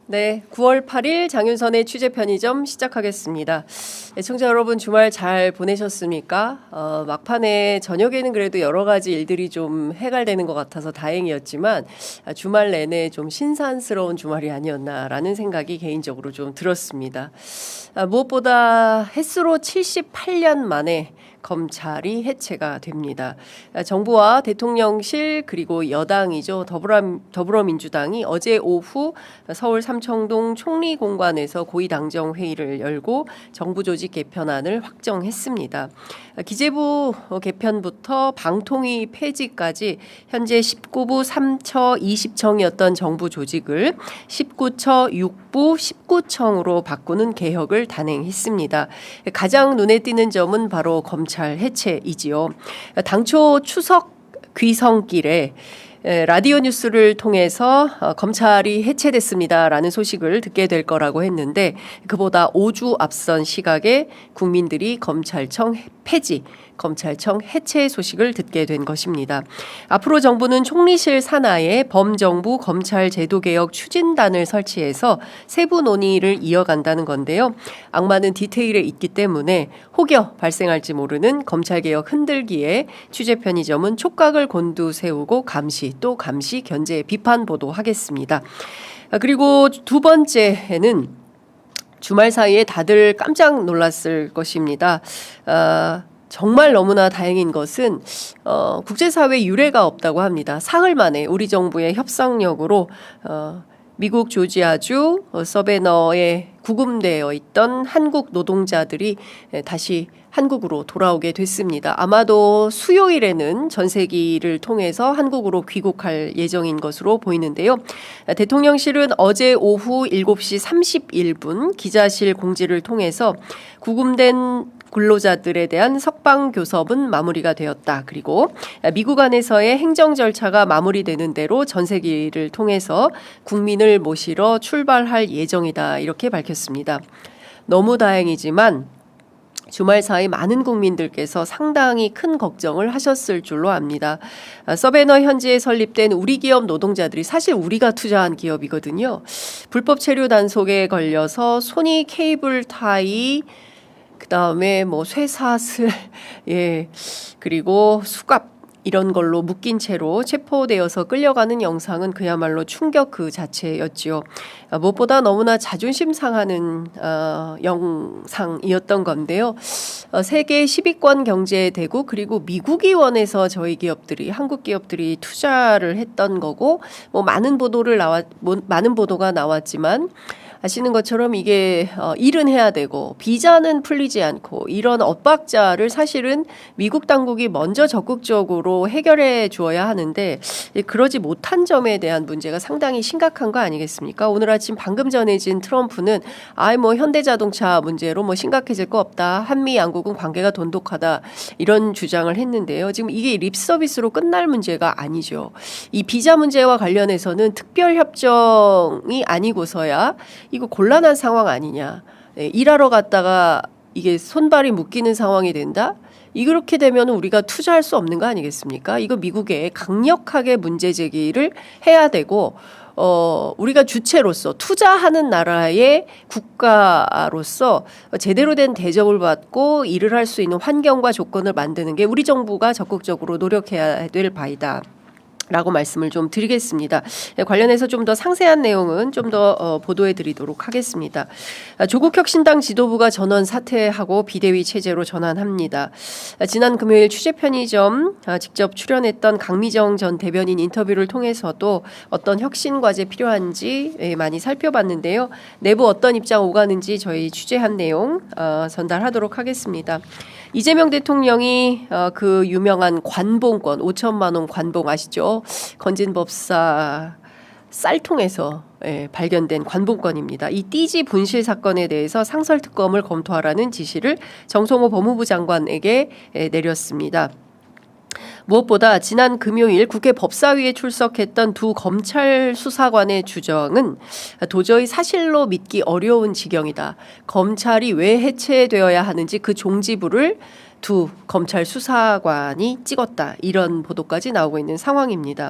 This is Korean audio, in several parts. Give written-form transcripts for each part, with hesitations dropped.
네, 9월 8일 장윤선의 취재 편의점 시작하겠습니다. 애청자 여러분 주말 잘 보내셨습니까? 막판에 저녁에는 그래도 여러 가지 일들이 좀 해갈되는 것 같아서 다행이었지만 주말 내내 좀 신산스러운 주말이 아니었나라는 생각이 개인적으로 좀 들었습니다. 무엇보다 햇수로 78년 만에 검찰이 해체가 됩니다. 정부와 대통령실 그리고 여당이죠. 더불어민주당이 어제 오후 서울 삼청동 총리공관에서 고위당정 회의를 열고 정부 조직 개편안을 확정했습니다. 기재부 개편부터 방통위 폐지까지 현재 19부 3처 20청이었던 정부 조직을 19처 6부 19청으로 바꾸는 개혁을 단행했습니다. 가장 눈에 띄는 점은 바로 검찰 해체이지요. 당초 추석 귀성길에 라디오 뉴스를 통해서 검찰이 해체됐습니다라는 소식을 듣게 될 거라고 했는데 그보다 5주 앞선 시각에 국민들이 검찰청 폐지, 검찰청 해체 소식을 듣게 된 것입니다. 앞으로 정부는 총리실 산하에 범정부 검찰 제도개혁 추진단을 설치해서 세부 논의를 이어간다는 건데요. 악마는 디테일에 있기 때문에 혹여 발생할지 모르는 검찰개혁 흔들기에 취재 편의점은 촉각을 곤두세우고 감시 또 감시 견제 비판 보도하겠습니다. 그리고 두 번째는 주말 사이에 다들 깜짝 놀랐을 것입니다. 정말 너무나 다행인 것은 국제사회 유례가 없다고 합니다. 사흘 만에 우리 정부의 협상력으로 미국 조지아주 서베너에 구금되어 있던 한국 노동자들이 다시 한국으로 돌아오게 됐습니다. 아마도 수요일에는 전세기를 통해서 한국으로 귀국할 예정인 것으로 보이는데요. 대통령실은 어제 오후 7시 31분 기자실 공지를 통해서 구금된 근로자들에 대한 석방 교섭은 마무리가 되었다. 그리고 미국 안에서의 행정 절차가 마무리되는 대로 전세기를 통해서 국민을 모시러 출발할 예정이다. 이렇게 밝혔습니다. 너무 다행이지만 주말 사이 많은 국민들께서 상당히 큰 걱정을 하셨을 줄로 압니다. 서베너 현지에 설립된 우리 기업 노동자들이 사실 우리가 투자한 기업이거든요. 불법 체류 단속에 걸려서 소니 케이블 타이 그다음에 뭐 쇠사슬 그리고 수갑 이런 걸로 묶인 채로 체포되어서 끌려가는 영상은 그야말로 충격 그 자체였지요. 무엇보다 너무나 자존심 상하는 영상이었던 건데요. 세계 10위권 경제대국 그리고 미국이 원해서 저희 기업들이 한국 기업들이 투자를 했던 거고 뭐 많은 보도가 나왔지만 아시는 것처럼 이게 일은 해야 되고 비자는 풀리지 않고 이런 엇박자를 사실은 미국 당국이 먼저 적극적으로 해결해 주어야 하는데 그러지 못한 점에 대한 문제가 상당히 심각한 거 아니겠습니까? 오늘 아침 방금 전해진 트럼프는 현대자동차 문제로 심각해질 거 없다. 한미 양국은 관계가 돈독하다. 이런 주장을 했는데요. 지금 이게 립 서비스로 끝날 문제가 아니죠. 이 비자 문제와 관련해서는 특별 협정이 아니고서야 이거 곤란한 상황 아니냐. 일하러 갔다가 이게 손발이 묶이는 상황이 된다? 이렇게 되면 우리가 투자할 수 없는 거 아니겠습니까? 이거 미국에 강력하게 문제 제기를 해야 되고 우리가 주체로서 투자하는 나라의 국가로서 제대로 된 대접을 받고 일을 할 수 있는 환경과 조건을 만드는 게 우리 정부가 적극적으로 노력해야 될 바이다. 라고 말씀을 좀 드리겠습니다. 관련해서 좀 더 상세한 내용은 좀 더 보도해 드리도록 하겠습니다. 조국혁신당 지도부가 전원 사퇴하고 비대위 체제로 전환합니다. 지난 금요일 취재 편의점 직접 출연했던 강미정 전 대변인 인터뷰를 통해서도 어떤 혁신 과제 필요한지 많이 살펴봤는데요. 내부 어떤 입장 오가는지 저희 취재한 내용 전달하도록 하겠습니다. 이재명 대통령이 그 유명한 관봉권 5천만 원 관봉 아시죠? 건진법사 쌀통에서 발견된 관봉권입니다. 이 띠지 분실 사건에 대해서 상설특검을 검토하라는 지시를 정성호 법무부 장관에게 내렸습니다. 무엇보다 지난 금요일 국회 법사위에 출석했던 두 검찰 수사관의 주장은 도저히 사실로 믿기 어려운 지경이다. 검찰이 왜 해체되어야 하는지 그 종지부를 두 검찰 수사관이 찍었다. 이런 보도까지 나오고 있는 상황입니다.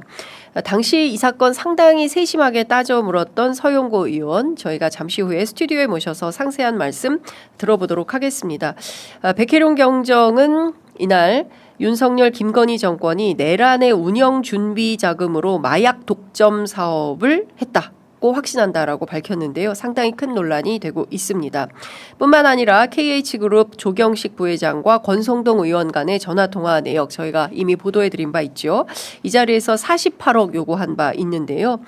당시 이 사건 상당히 세심하게 따져 물었던 서용고 의원, 저희가 잠시 후에 스튜디오에 모셔서 상세한 말씀 들어보도록 하겠습니다. 백혜룡 경정은 이날 윤석열 김건희 정권이 내란의 운영 준비 자금으로 마약 독점 사업을 했다고 확신한다라고 밝혔는데요. 상당히 큰 논란이 되고 있습니다. 뿐만 아니라 KH그룹 조경식 부회장과 권성동 의원 간의 전화통화 내역 저희가 이미 보도해드린 바 있죠. 이 자리에서 48억 요구한 바 있는데요.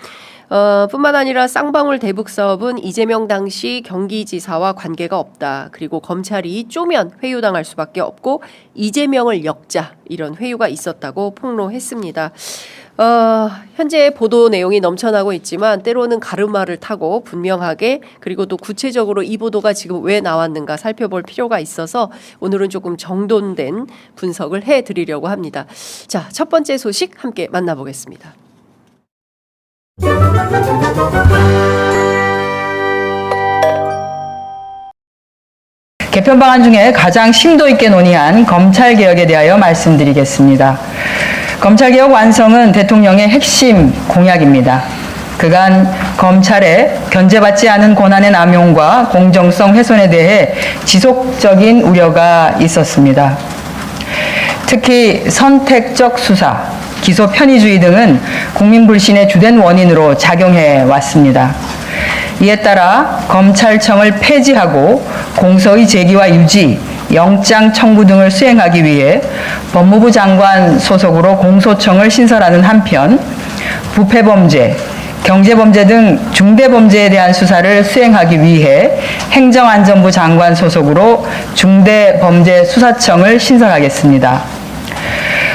뿐만 아니라 쌍방울 대북 사업은 이재명 당시 경기지사와 관계가 없다. 그리고 검찰이 쪼면 회유당할 수밖에 없고 이재명을 엮자 이런 회유가 있었다고 폭로했습니다. 현재 보도 내용이 넘쳐나고 있지만 때로는 가르마를 타고 분명하게 그리고 또 구체적으로 이 보도가 지금 왜 나왔는가 살펴볼 필요가 있어서 오늘은 조금 정돈된 분석을 해드리려고 합니다. 자, 첫 번째 소식 함께 만나보겠습니다. 개편 방안 중에 가장 심도 있게 논의한 검찰개혁에 대하여 말씀드리겠습니다. 검찰개혁 완성은 대통령의 핵심 공약입니다. 그간 검찰의 견제받지 않은 권한의 남용과 공정성 훼손에 대해 지속적인 우려가 있었습니다. 특히 선택적 수사, 기소 편의주의 등은 국민 불신의 주된 원인으로 작용해 왔습니다. 이에 따라 검찰청을 폐지하고 공소의 제기와 유지, 영장 청구 등을 수행하기 위해 법무부 장관 소속으로 공소청을 신설하는 한편 부패범죄, 경제범죄 등 중대범죄에 대한 수사를 수행하기 위해 행정안전부 장관 소속으로 중대범죄수사청을 신설하겠습니다.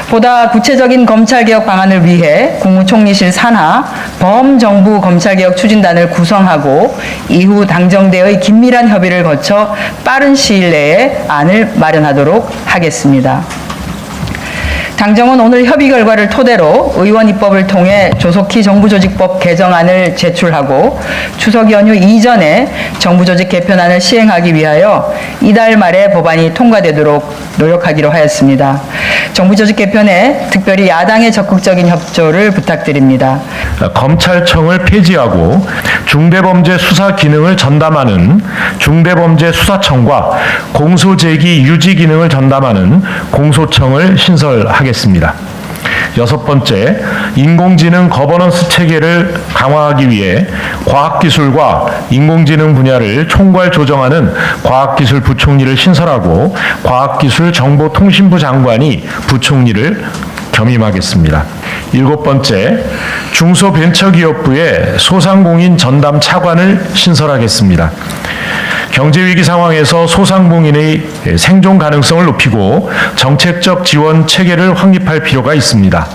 보다 구체적인 검찰개혁 방안을 위해 국무총리실 산하 범정부 검찰개혁 추진단을 구성하고 이후 당정대의 긴밀한 협의를 거쳐 빠른 시일 내에 안을 마련하도록 하겠습니다. 당정은 오늘 협의 결과를 토대로 의원 입법을 통해 조속히 정부조직법 개정안을 제출하고 추석 연휴 이전에 정부조직 개편안을 시행하기 위하여 이달 말에 법안이 통과되도록 노력하기로 하였습니다. 정부조직 개편에 특별히 야당의 적극적인 협조를 부탁드립니다. 검찰청을 폐지하고 중대범죄 수사 기능을 전담하는 중대범죄수사청과 공소제기 유지 기능을 전담하는 공소청을 신설하겠습니다. 여섯 번째, 인공지능 거버넌스 체계를 강화하기 위해 과학기술과 인공지능 분야를 총괄 조정하는 과학기술부총리를 신설하고 과학기술정보통신부 장관이 부총리를 겸임하겠습니다. 일곱 번째, 중소벤처기업부에 소상공인 전담 차관을 신설하겠습니다. 경제위기 상황에서 소상공인의 생존 가능성을 높이고 정책적 지원 체계를 확립할 필요가 있습니다.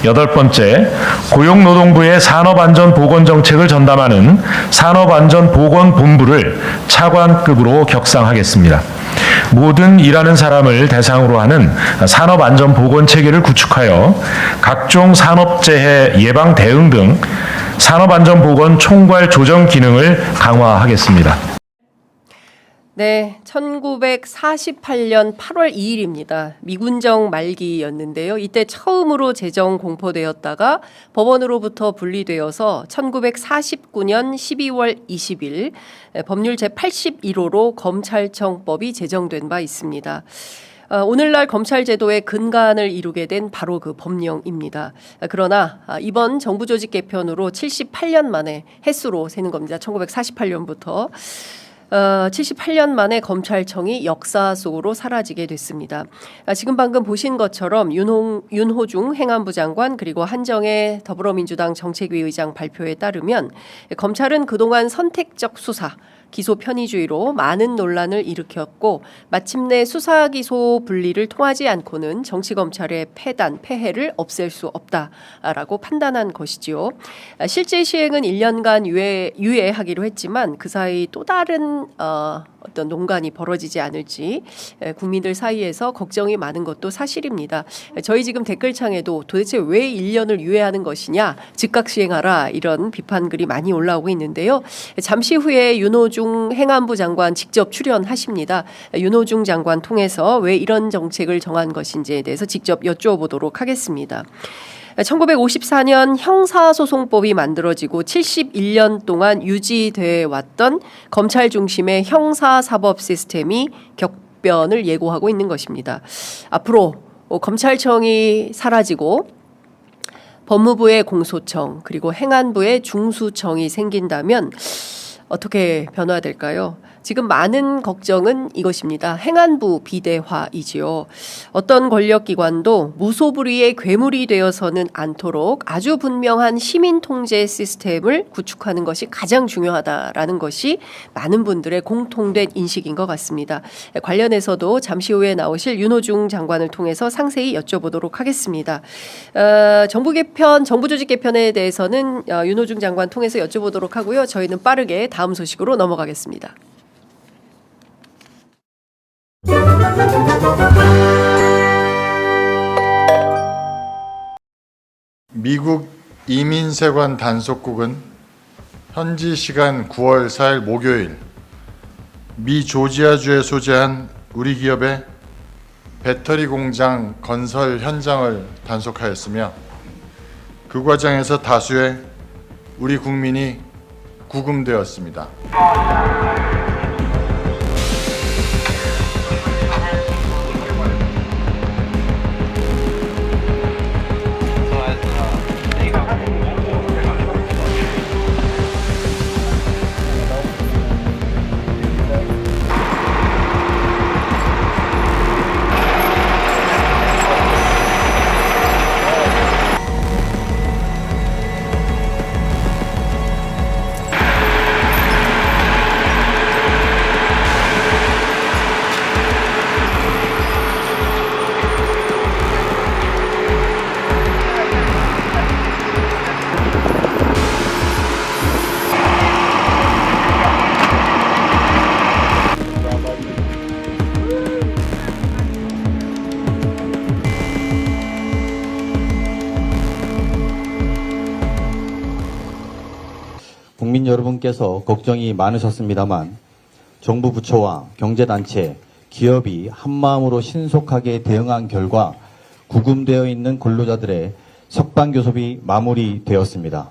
여덟 번째, 고용노동부의 산업안전보건정책을 전담하는 산업안전보건본부를 차관급으로 격상하겠습니다. 모든 일하는 사람을 대상으로 하는 산업안전보건체계를 구축하여 각종 산업재해 예방 대응 등 산업안전보건 총괄 조정 기능을 강화하겠습니다. 네, 1948년 8월 2일입니다. 미군정 말기였는데요. 이때 처음으로 제정 공포되었다가 법원으로부터 분리되어서 1949년 12월 20일 법률 제81호로 검찰청법이 제정된 바 있습니다. 오늘날 검찰제도의 근간을 이루게 된 바로 그 법령입니다. 그러나 이번 정부조직 개편으로 78년 만에 횟수로 세는 겁니다. 1948년부터. 78년 만에 검찰청이 역사 속으로 사라지게 됐습니다. 지금 방금 보신 것처럼 윤호중 행안부 장관 그리고 한정혜 더불어민주당 정책위 의장 발표에 따르면 검찰은 그동안 선택적 수사, 기소 편의주의로 많은 논란을 일으켰고 마침내 수사 기소 분리를 통하지 않고는 정치검찰의 폐해를 없앨 수 없다라고 판단한 것이지요. 실제 시행은 1년간 유예하기로 했지만 그 사이 또 다른 어떤 논란이 벌어지지 않을지 국민들 사이에서 걱정이 많은 것도 사실입니다. 저희 지금 댓글창에도 도대체 왜 1년을 유예하는 것이냐, 즉각 시행하라, 이런 비판글이 많이 올라오고 있는데요. 잠시 후에 윤호중 행안부 장관 직접 출연하십니다. 윤호중 장관 통해서 왜 이런 정책을 정한 것인지에 대해서 직접 여쭈어보도록 하겠습니다. 1954년 형사소송법이 만들어지고 71년 동안 유지돼 왔던 검찰 중심의 형사사법 시스템이 격변을 예고하고 있는 것입니다. 앞으로 검찰청이 사라지고 법무부의 공소청, 그리고 행안부의 중수청이 생긴다면 어떻게 변화될까요? 지금 많은 걱정은 이것입니다. 행안부 비대화이지요. 어떤 권력기관도 무소불위의 괴물이 되어서는 않도록 아주 분명한 시민 통제 시스템을 구축하는 것이 가장 중요하다라는 것이 많은 분들의 공통된 인식인 것 같습니다. 관련해서도 잠시 후에 나오실 윤호중 장관을 통해서 상세히 여쭤보도록 하겠습니다. 정부 개편, 정부 조직 개편에 대해서는 윤호중 장관 통해서 여쭤보도록 하고요. 저희는 빠르게 다음 소식으로 넘어가겠습니다. 미국 이민세관 단속국은 현지 시간 9월 4일 목요일 미 조지아주에 소재한 우리 기업의 배터리 공장 건설 현장을 단속하였으며 그 과정에서 다수의 우리 국민이 구금되었습니다. 국민 여러분께서 걱정이 많으셨습니다만 정부 부처와 경제단체, 기업이 한마음으로 신속하게 대응한 결과 구금되어 있는 근로자들의 석방교섭이 마무리되었습니다.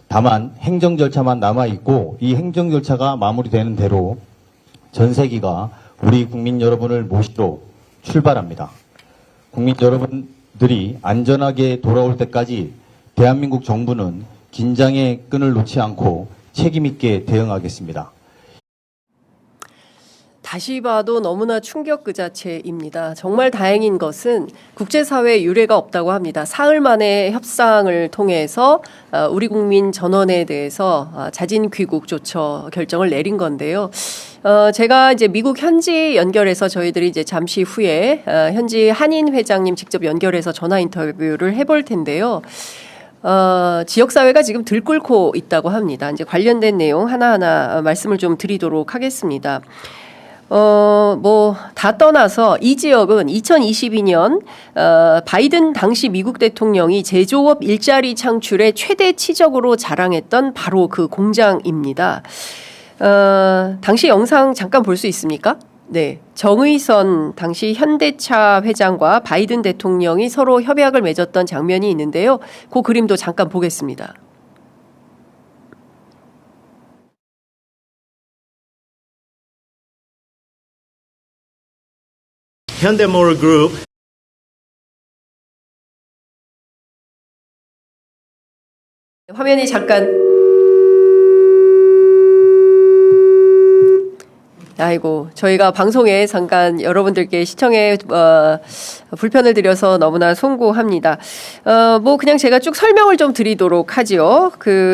다만 행정 절차만 남아있고 이 행정 절차가 마무리되는 대로 전세기가 우리 국민 여러분을 모시러 출발합니다. 국민 여러분들이 안전하게 돌아올 때까지 대한민국 정부는 긴장의 끈을 놓지 않고 책임있게 대응하겠습니다. 다시 봐도 너무나 충격 그 자체입니다. 정말 다행인 것은 국제사회에 유례가 없다고 합니다. 사흘 만에 협상을 통해서 우리 국민 전원에 대해서 자진 귀국 조처 결정을 내린 건데요. 제가 이제 미국 현지 연결해서 저희들이 이제 잠시 후에 현지 한인 회장님 직접 연결해서 전화 인터뷰를 해볼 텐데요. 지역사회가 지금 들끓고 있다고 합니다. 이제 관련된 내용 하나하나 말씀을 좀 드리도록 하겠습니다. 다 떠나서 이 지역은 2022년, 바이든 당시 미국 대통령이 제조업 일자리 창출의 최대 치적으로 자랑했던 바로 그 공장입니다. 당시 영상 잠깐 볼 수 있습니까? 네. 정의선 당시 현대차 회장과 바이든 대통령이 서로 협약을 맺었던 장면이 있는데요. 그 그림도 잠깐 보겠습니다. Hyundai Group 화면이 잠깐 아이고, 저희가 방송에 잠깐 여러분들께 시청에 불편을 드려서 너무나 송구합니다. 그냥 제가 쭉 설명을 좀 드리도록 하지요.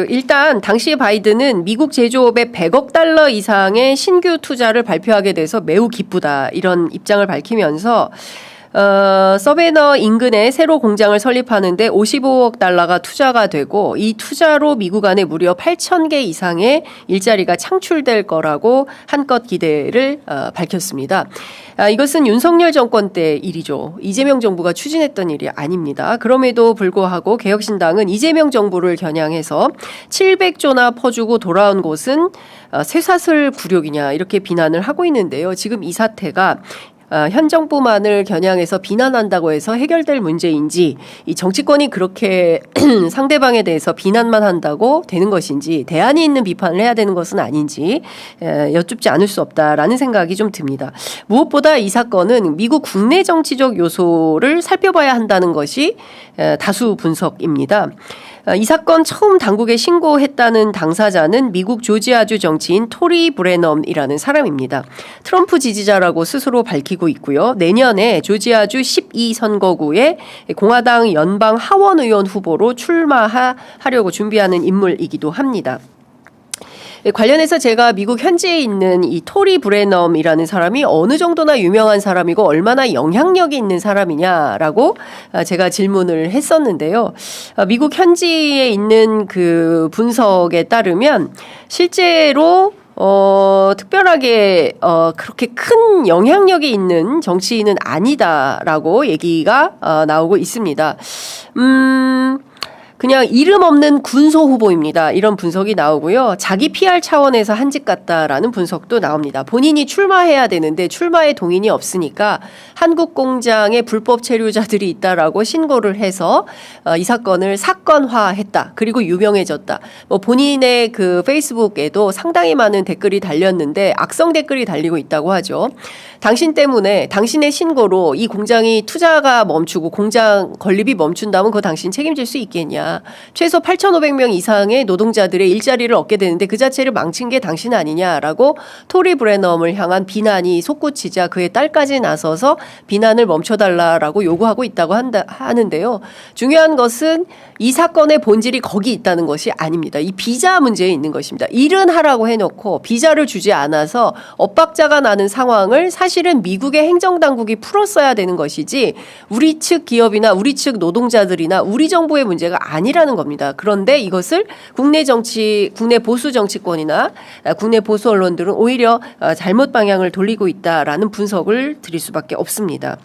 일단 당시 바이든은 미국 제조업에 100억 달러 이상의 신규 투자를 발표하게 돼서 매우 기쁘다, 이런 입장을 밝히면서 서베너 인근에 새로 공장을 설립하는데 55억 달러가 투자가 되고 이 투자로 미국 안에 무려 8,000개 이상의 일자리가 창출될 거라고 한껏 기대를 밝혔습니다. 이것은 윤석열 정권 때 일이죠. 이재명 정부가 추진했던 일이 아닙니다. 그럼에도 불구하고 개혁신당은 이재명 정부를 겨냥해서 700조나 퍼주고 돌아온 곳은 쇠사슬 굴욕이냐 이렇게 비난을 하고 있는데요. 지금 이 사태가 현 정부만을 겨냥해서 비난한다고 해서 해결될 문제인지 이 정치권이 그렇게 상대방에 대해서 비난만 한다고 되는 것인지 대안이 있는 비판을 해야 되는 것은 아닌지 여쭙지 않을 수 없다라는 생각이 좀 듭니다. 무엇보다 이 사건은 미국 국내 정치적 요소를 살펴봐야 한다는 것이 다수 분석입니다. 이 사건 처음 당국에 신고했다는 당사자는 미국 조지아주 정치인 토리 브레넘이라는 사람입니다. 트럼프 지지자라고 스스로 밝히고 있고요. 내년에 조지아주 12선거구에 공화당 연방 하원의원 후보로 출마하려고 준비하는 인물이기도 합니다. 관련해서 제가 미국 현지에 있는 이 토리 브레넘이라는 사람이 어느 정도나 유명한 사람이고 얼마나 영향력이 있는 사람이냐라고 제가 질문을 했었는데요. 미국 현지에 있는 그 분석에 따르면 실제로 특별하게 그렇게 큰 영향력이 있는 정치인은 아니다라고 얘기가 나오고 있습니다. 그냥 이름 없는 군소 후보입니다. 이런 분석이 나오고요. 자기 PR 차원에서 한 집 같다라는 분석도 나옵니다. 본인이 출마해야 되는데 출마에 동인이 없으니까 한국 공장에 불법 체류자들이 있다라고 신고를 해서 이 사건을 사건화했다. 그리고 유명해졌다. 뭐 본인의 그 페이스북에도 상당히 많은 댓글이 달렸는데 악성 댓글이 달리고 있다고 하죠. 당신 때문에 당신의 신고로 이 공장이 투자가 멈추고 공장 건립이 멈춘다면 그거 당신 책임질 수 있겠냐. 최소 8,500명 이상의 노동자들의 일자리를 얻게 되는데 그 자체를 망친 게 당신 아니냐라고 토리 브레넘을 향한 비난이 솟구치자 그의 딸까지 나서서 비난을 멈춰달라라고 요구하고 있다고 하는데요. 중요한 것은 이 사건의 본질이 거기 있다는 것이 아닙니다. 이 비자 문제에 있는 것입니다. 일은 하라고 해놓고 비자를 주지 않아서 엇박자가 나는 상황을 사실은 미국의 행정당국이 풀었어야 되는 것이지 우리 측 기업이나 우리 측 노동자들이나 우리 정부의 문제가 아니라는 겁니다. 그런데 이것을 국내 보수 정치권이나 국내 보수 언론들은 오히려 잘못 방향을 돌리고 있다라는 분석을 드릴 수밖에 없습니다.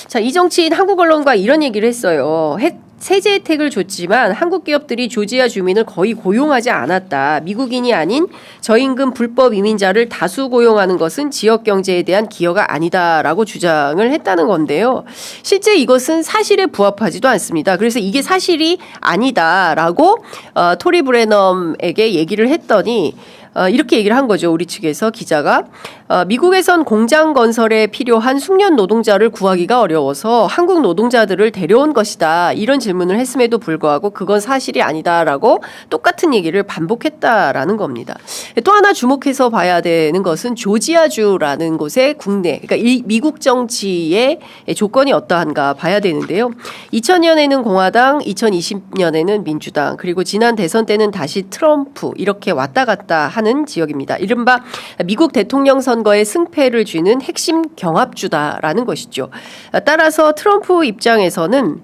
자, 이 정치인 한국 언론과 이런 얘기를 했어요. 세제 혜택을 줬지만 한국 기업들이 조지아 주민을 거의 고용하지 않았다. 미국인이 아닌 저임금 불법 이민자를 다수 고용하는 것은 지역 경제에 대한 기여가 아니다라고 주장을 했다는 건데요. 실제 이것은 사실에 부합하지도 않습니다. 그래서 이게 사실이 아니다라고 토리 브레넘에게 얘기를 했더니 이렇게 얘기를 한 거죠. 우리 측에서 기자가 미국에선 공장 건설에 필요한 숙련 노동자를 구하기가 어려워서 한국 노동자들을 데려온 것이다. 이런 질문을 했음에도 불구하고 그건 사실이 아니다라고 똑같은 얘기를 반복했다라는 겁니다. 또 하나 주목해서 봐야 되는 것은 조지아주라는 곳의 국내, 그러니까 미국 정치의 조건이 어떠한가 봐야 되는데요. 2000년에는 공화당, 2020년에는 민주당, 그리고 지난 대선 때는 다시 트럼프 이렇게 왔다 갔다 하는 지역입니다. 이른바 미국 대통령 선거의 승패를 쥐는 핵심 경합주다라는 것이죠. 따라서 트럼프 입장에서는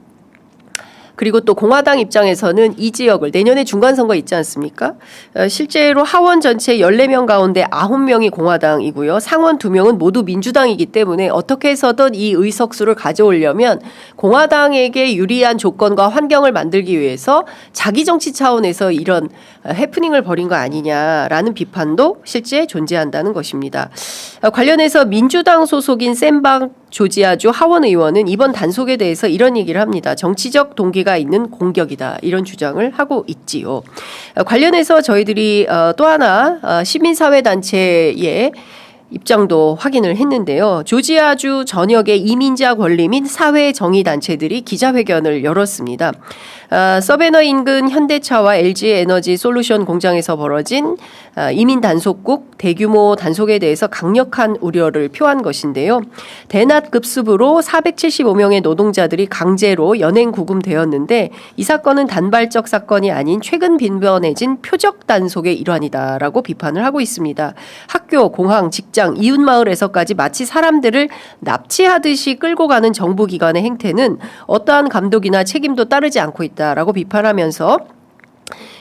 그리고 또 공화당 입장에서는 이 지역을 내년에 중간선거 있지 않습니까? 실제로 하원 전체 14명 가운데 9명이 공화당이고요. 상원 2명은 모두 민주당이기 때문에 어떻게 해서든 이 의석수를 가져오려면 공화당에게 유리한 조건과 환경을 만들기 위해서 자기 정치 차원에서 이런 해프닝을 벌인 거 아니냐라는 비판도 실제 존재한다는 것입니다. 관련해서 민주당 소속인 샘박 조지아주 하원 의원은 이번 단속에 대해서 이런 얘기를 합니다. 정치적 동기가 있는 공격이다. 이런 주장을 하고 있지요. 관련해서 저희들이 또 하나 시민사회단체의 입장도 확인을 했는데요. 조지아주 전역의 이민자 권리 및 사회정의단체들이 기자회견을 열었습니다. 서베너 인근 현대차와 LG에너지 솔루션 공장에서 벌어진 이민 단속국 대규모 단속에 대해서 강력한 우려를 표한 것인데요. 대낮 급습으로 475명의 노동자들이 강제로 연행 구금되었는데 이 사건은 단발적 사건이 아닌 최근 빈번해진 표적 단속의 일환이다라고 비판을 하고 있습니다. 학교, 공항, 직장 직장, 이웃마을에서까지 마치 사람들을 납치하듯이 끌고 가는 정부기관의 행태는 어떠한 감독이나 책임도 따르지 않고 있다라고 비판하면서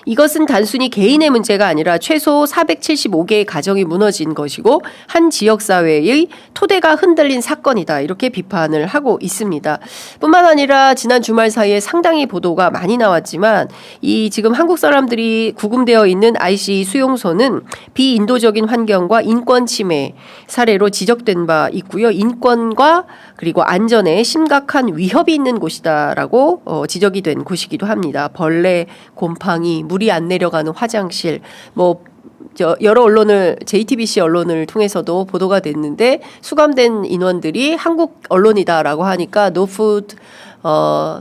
이것은 단순히 개인의 문제가 아니라 최소 475개의 가정이 무너진 것이고 한 지역사회의 토대가 흔들린 사건이다. 이렇게 비판을 하고 있습니다. 뿐만 아니라 지난 주말 사이에 상당히 보도가 많이 나왔지만 이 지금 한국 사람들이 구금되어 있는 IC 수용소는 비인도적인 환경과 인권 침해 사례로 지적된 바 있고요. 인권과 그리고 안전에 심각한 위협이 있는 곳이다라고 지적이 된 곳이기도 합니다. 벌레, 곰팡이, 물이 안 내려가는 화장실, 여러 언론을 JTBC 언론을 통해서도 보도가 됐는데 수감된 인원들이 한국 언론이다라고 하니까 no food,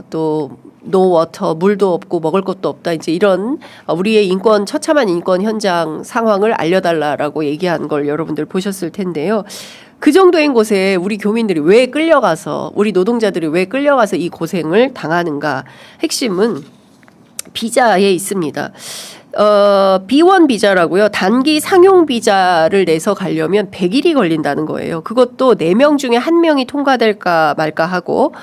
또 no water, 물도 없고 먹을 것도 없다. 이제 이런 우리의 처참한 인권 현장 상황을 알려달라라고 얘기한 걸 여러분들 보셨을 텐데요. 그 정도인 곳에 우리 교민들이 왜 끌려가서, 우리 노동자들이 왜 끌려가서 이 고생을 당하는가? 핵심은 비자에 있습니다. B1 비자라고요. 단기 상용 비자를 내서 가려면 100일이 걸린다는 거예요. 그것도 4명 중에 1명이 통과될까 말까 하고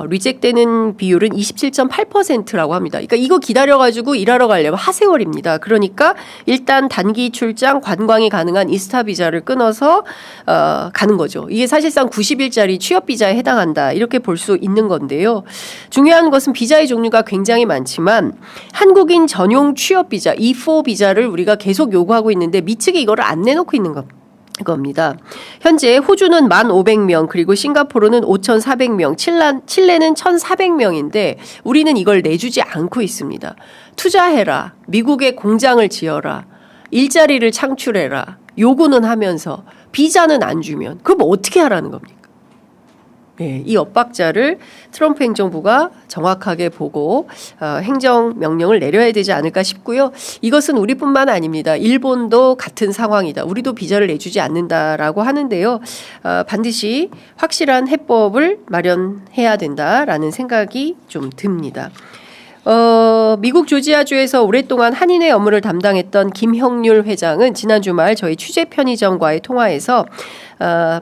리젝되는 비율은 27.8%라고 합니다. 그러니까 이거 기다려가지고 일하러 가려면 하세월입니다. 그러니까 일단 단기 출장 관광이 가능한 이스타 비자를 끊어서 가는 거죠. 이게 사실상 90일짜리 취업 비자에 해당한다. 이렇게 볼 수 있는 건데요. 중요한 것은 비자의 종류가 굉장히 많지만 한국인 전용 취업 비자, E4 비자를 우리가 계속 요구하고 있는데 미측이 이거를 안 내놓고 있는 겁니다. 현재 호주는 1,500명, 그리고 싱가포르는 5,400명, 칠레는 1,400명인데 우리는 이걸 내주지 않고 있습니다. 투자해라, 미국에 공장을 지어라, 일자리를 창출해라, 요구는 하면서 비자는 안 주면 그럼 어떻게 하라는 겁니까? 네, 이 엇박자를 트럼프 행정부가 정확하게 보고 행정명령을 내려야 되지 않을까 싶고요. 이것은 우리뿐만 아닙니다. 일본도 같은 상황이다. 우리도 비자를 내주지 않는다라고 하는데요. 반드시 확실한 해법을 마련해야 된다라는 생각이 좀 듭니다. 미국 조지아주에서 오랫동안 한인회 업무를 담당했던 김형률 회장은 지난 주말 저희 취재 편의점과의 통화에서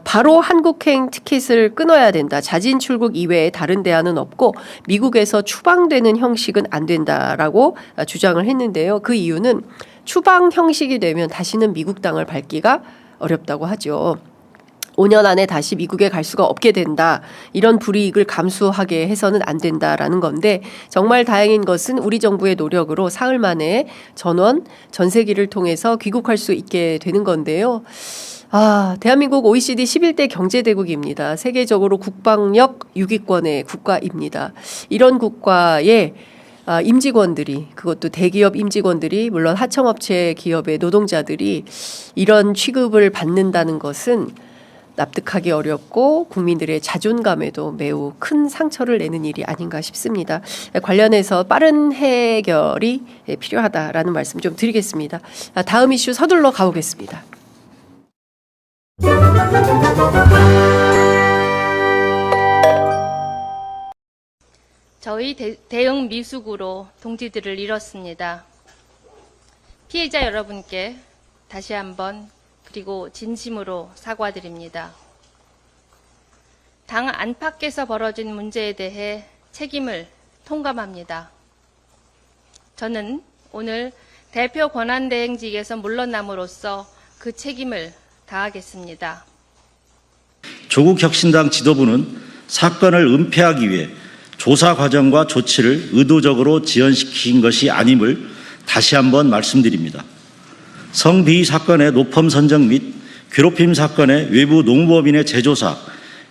바로 한국행 티켓을 끊어야 된다. 자진 출국 이외에 다른 대안은 없고 미국에서 추방되는 형식은 안 된다라고 주장을 했는데요. 그 이유는 추방 형식이 되면 다시는 미국 땅을 밟기가 어렵다고 하죠. 5년 안에 다시 미국에 갈 수가 없게 된다. 이런 불이익을 감수하게 해서는 안 된다라는 건데 정말 다행인 것은 우리 정부의 노력으로 사흘 만에 전세기를 통해서 귀국할 수 있게 되는 건데요. 대한민국 OECD 11대 경제대국입니다. 세계적으로 국방력 6위권의 국가입니다. 이런 국가의 임직원들이, 그것도 대기업 임직원들이, 물론 하청업체 기업의 노동자들이 이런 취급을 받는다는 것은 납득하기 어렵고 국민들의 자존감에도 매우 큰 상처를 내는 일이 아닌가 싶습니다. 관련해서 빠른 해결이 필요하다라는 말씀 좀 드리겠습니다. 다음 이슈 서둘러 가보겠습니다. 저희 대응 미숙으로 동지들을 잃었습니다. 피해자 여러분께 다시 한번 그리고 진심으로 사과드립니다. 당 안팎에서 벌어진 문제에 대해 책임을 통감합니다. 저는 오늘 대표 권한대행직에서 물러남으로써 그 책임을 다하겠습니다. 조국혁신당 지도부는 사건을 은폐하기 위해 조사 과정과 조치를 의도적으로 지연시킨 것이 아님을 다시 한번 말씀드립니다. 성비위 사건의 노펌 선정 및 괴롭힘 사건의 외부 농무법인의 재조사,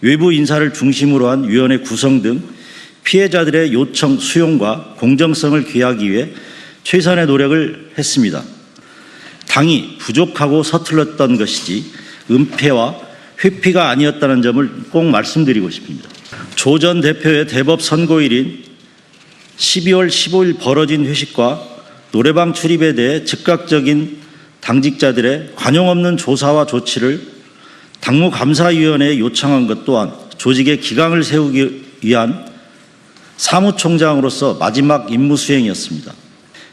외부 인사를 중심으로 한 위원회 구성 등 피해자들의 요청 수용과 공정성을 기하기 위해 최선의 노력을 했습니다. 당이 부족하고 서툴렀던 것이지 은폐와 회피가 아니었다는 점을 꼭 말씀드리고 싶습니다. 조 전 대표의 대법 선고일인 12월 15일 벌어진 회식과 노래방 출입에 대해 즉각적인 당직자들의 관용 없는 조사와 조치를 당무감사위원회에 요청한 것 또한 조직의 기강을 세우기 위한 사무총장으로서 마지막 임무 수행이었습니다.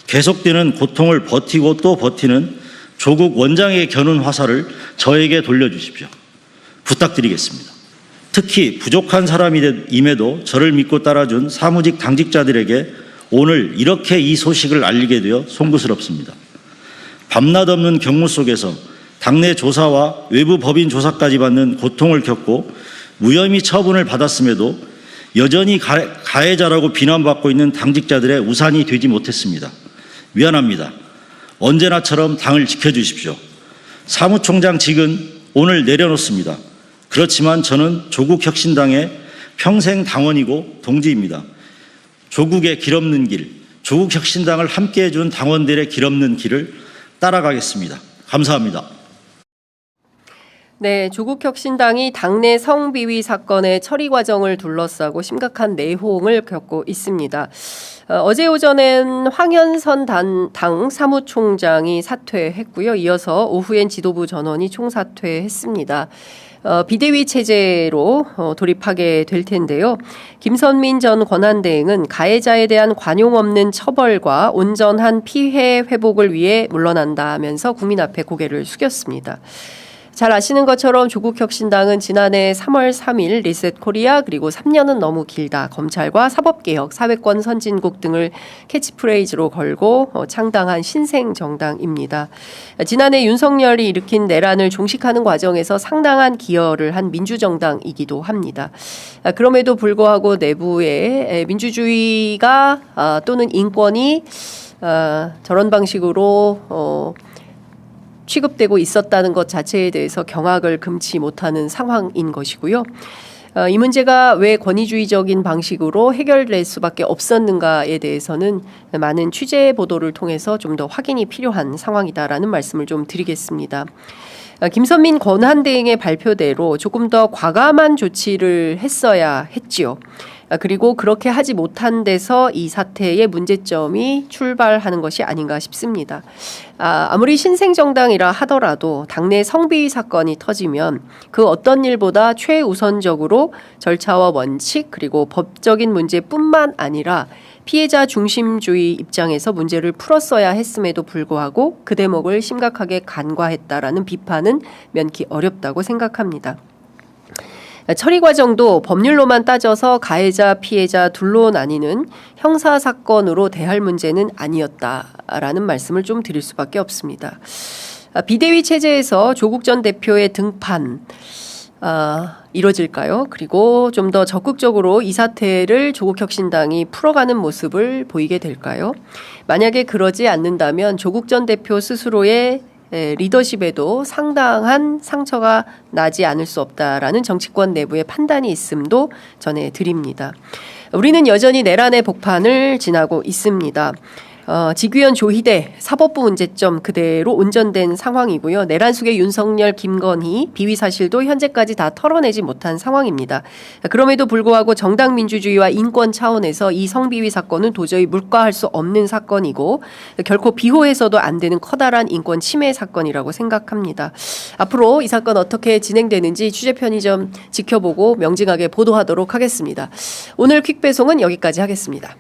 계속되는 고통을 버티고 또 버티는 조국 원장에게 겨눈 화살을 저에게 돌려주십시오. 부탁드리겠습니다. 특히 부족한 사람임에도 저를 믿고 따라준 사무직 당직자들에게 오늘 이렇게 이 소식을 알리게 되어 송구스럽습니다. 밤낮 없는 경무 속에서 당내 조사와 외부 법인 조사까지 받는 고통을 겪고 무혐의 처분을 받았음에도 여전히 가해자라고 비난받고 있는 당직자들의 우산이 되지 못했습니다. 미안합니다. 언제나처럼 당을 지켜주십시오. 사무총장직은 오늘 내려놓습니다. 그렇지만 저는 조국혁신당의 평생 당원이고 동지입니다. 조국의 길 없는 길, 조국혁신당을 함께해 준 당원들의 길 없는 길을 따라가겠습니다. 감사합니다. 네, 조국혁신당이 당내 성비위 사건의 처리 과정을 둘러싸고 심각한 내홍을 겪고 있습니다. 어제 오전엔 황현선 당 사무총장이 사퇴했고요. 이어서 오후엔 지도부 전원이 총사퇴했습니다. 비대위 체제로 돌입하게 될 텐데요. 김선민 전 권한대행은 가해자에 대한 관용 없는 처벌과 온전한 피해 회복을 위해 물러난다면서 국민 앞에 고개를 숙였습니다. 잘 아시는 것처럼 조국혁신당은 지난해 3월 3일 리셋 코리아 그리고 3년은 너무 길다 검찰과 사법개혁 사회권 선진국 등을 캐치프레이즈로 걸고 창당한 신생정당입니다. 지난해 윤석열이 일으킨 내란을 종식하는 과정에서 상당한 기여를 한 민주정당이기도 합니다. 그럼에도 불구하고 내부에 민주주의가 또는 인권이 저런 방식으로 취급되고 있었다는 것 자체에 대해서 경악을 금치 못하는 상황인 것이고요. 이 문제가 왜 권위주의적인 방식으로 해결될 수밖에 없었는가에 대해서는 많은 취재 보도를 통해서 좀 더 확인이 필요한 상황이다라는 말씀을 좀 드리겠습니다. 김선민 권한대행의 발표대로 조금 더 과감한 조치를 했어야 했지요. 그리고 그렇게 하지 못한 데서 이 사태의 문제점이 출발하는 것이 아닌가 싶습니다. 아무리 신생정당이라 하더라도 당내 성비위 사건이 터지면 그 어떤 일보다 최우선적으로 절차와 원칙 그리고 법적인 문제뿐만 아니라 피해자 중심주의 입장에서 문제를 풀었어야 했음에도 불구하고 그 대목을 심각하게 간과했다라는 비판은 면키 어렵다고 생각합니다. 처리 과정도 법률로만 따져서 가해자, 피해자 둘로 나뉘는 형사사건으로 대할 문제는 아니었다라는 말씀을 좀 드릴 수밖에 없습니다. 비대위 체제에서 조국 전 대표의 등판 이뤄질까요? 그리고 좀 더 적극적으로 이 사태를 조국혁신당이 풀어가는 모습을 보이게 될까요? 만약에 그러지 않는다면 조국 전 대표 스스로의 리더십에도 상당한 상처가 나지 않을 수 없다라는 정치권 내부의 판단이 있음도 전해드립니다. 우리는 여전히 내란의 복판을 지나고 있습니다. 직위원 조희대 사법부 문제점 그대로 온전된 상황이고요. 내란 속의 윤석열, 김건희 비위 사실도 현재까지 다 털어내지 못한 상황입니다. 그럼에도 불구하고 정당 민주주의와 인권 차원에서 이 성비위 사건은 도저히 묵과할 수 없는 사건이고 결코 비호해서도 안 되는 커다란 인권 침해 사건이라고 생각합니다. 앞으로 이 사건 어떻게 진행되는지 취재 편의점 지켜보고 명징하게 보도하도록 하겠습니다. 오늘 퀵배송은 여기까지 하겠습니다.